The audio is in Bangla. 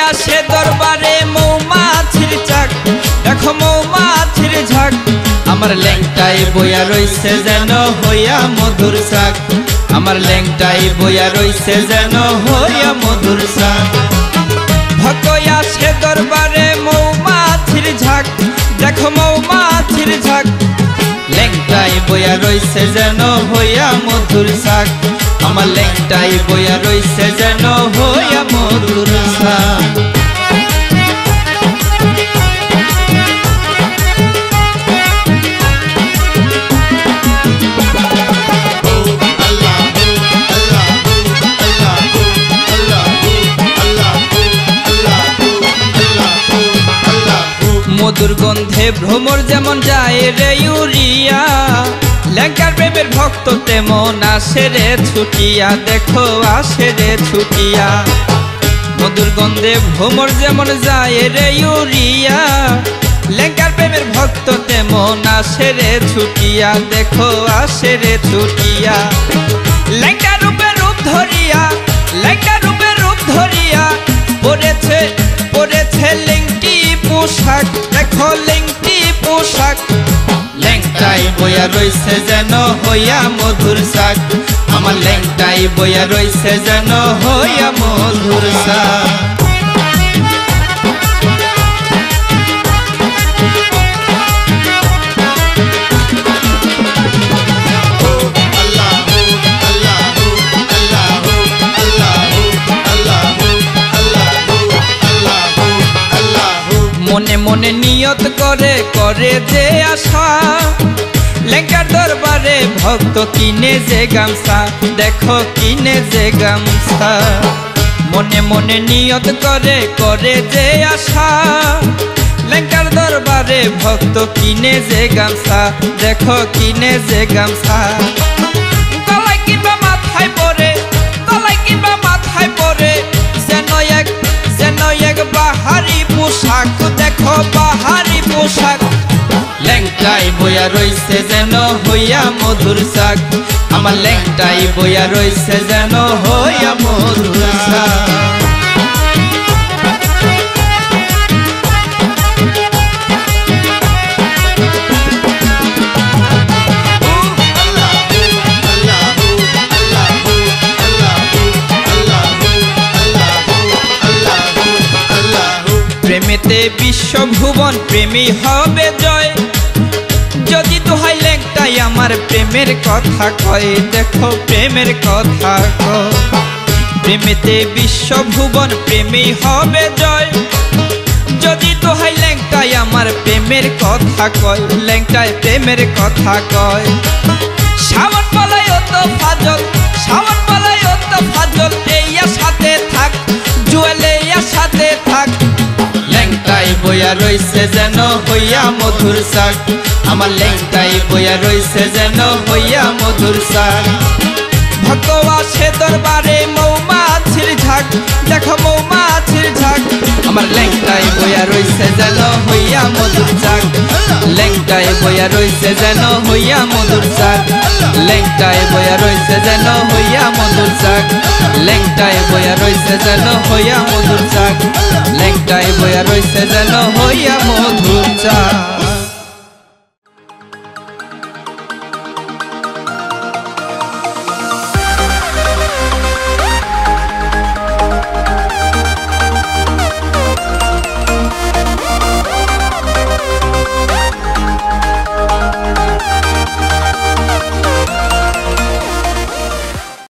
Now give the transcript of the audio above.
আসে দরবারে মৌমাছির চাক, দেখো মৌমাছির ঝাঁক। আমার ল্যাংটাই বইয়া রইছে যেন হইয়া মধুর শাক, আমার ল্যাংটাই বইয়া রইছে যেন হইয়া মধুর শাক। ভক্ত আসে দরবারে মৌমাছির ঝাঁক, দেখো মৌমাছির ঝাঁক। ল্যাংটাই বইয়া রইছে যেন হইয়া মধুর শাক, আমার ল্যাংটাই বইয়া রইছে যেন হইয়া মধুর শাক। মধুর গন্ধে ভ্রমর যেমন যায় রে ইউরিয়া, ল্যাংটার প্রেমের ভক্ত তেমন আসে রে ছুটিয়া, দেখো আসে রে ছুটিয়া। মধুর গন্ধে ভ্রমর যেমন যায় রে ইউরিয়া, ল্যাংটার প্রেমের ভক্ত তেমন আসে রে ছুটিয়া, দেখো আসে রে ছুটিয়া। ল্যাংটা রূপে রূপ ধরিয়া, ল্যাংটা রূপে রূপ ধরিয়া পড়েছে পড়েছে লেংটি পোশাক, দেখো লেংটি পোশাক। ল্যাংটাই বইয়া রইছে যেন হইয়া মধুর শাক, আমার ল্যাংটাই বইয়া রইছে যেন হইয়া মধুর শাক। মনে মনে নিয়ত করে করে যে আশা, ল্যাংটার দরবারে ভক্ত কিনে যে গামছা, দেখো কিনে যে গামছা। মনে মনে নিয়ত করে করে যে আশা, ল্যাংটার দরবারে ভক্ত কিনে যে গামছা, দেখো কিনে যে গামছা। গলায় কিংবা মাথায় পরে, গলায় কিংবা মাথায় পরে যেন এক বাহারি পোশাক, দেখো বাহারি পোশাক। ল্যাংটাই বইয়া রইছে যেন হইয়া মধুর শাক, আমার ল্যাংটাই বইয়া রইছে যেন হইয়া মধুর শাক। প্রেমেতে বিশ্বভুবন প্রেমী হবে জয়, যদি দোহাই ল্যাংটাই আমার প্রেমের কথা কয়, দেখো প্রেমের কথা কয়। প্রেমেতে বিশ্বভুবন প্রেমী হবে জয়, যদি দোহাই ল্যাংটাই আমার প্রেমের কথা কয়, ল্যাংটাই প্রেমের কথা কয়। শ্রাবণ বলাই অত ফাজল, শ্রাবণ বলাই অত ফাজল, এইয়া সাথে থাক জুয়েল এইয়া সাথে থাক। ল্যাংটাই বইয়া রইছে যেন হইয়া মধুর শাক, আমার ল্যাংটাই বইয়া রইছে যেন হইয়া মধুর শাক। ভক্ত আসে দরবারে মৌমাছির ঝাঁক, দেখো মৌমাছির ঝাঁক। আমার ল্যাংটাই বইয়া রইছে যেন হইয়া মধুর শাক, ল্যাংটাই বইয়া রইছে যেন হইয়া মধুর শাক। ল্যাংটাই বইয়া রইছে যেন হইয়া মধুর শাক, ল্যাংটাই বইয়া রইছে যেন হইয়া মধুর শাক। ল্যাংটাই বইয়া রইছে যেন হইয়া মধুর শাক।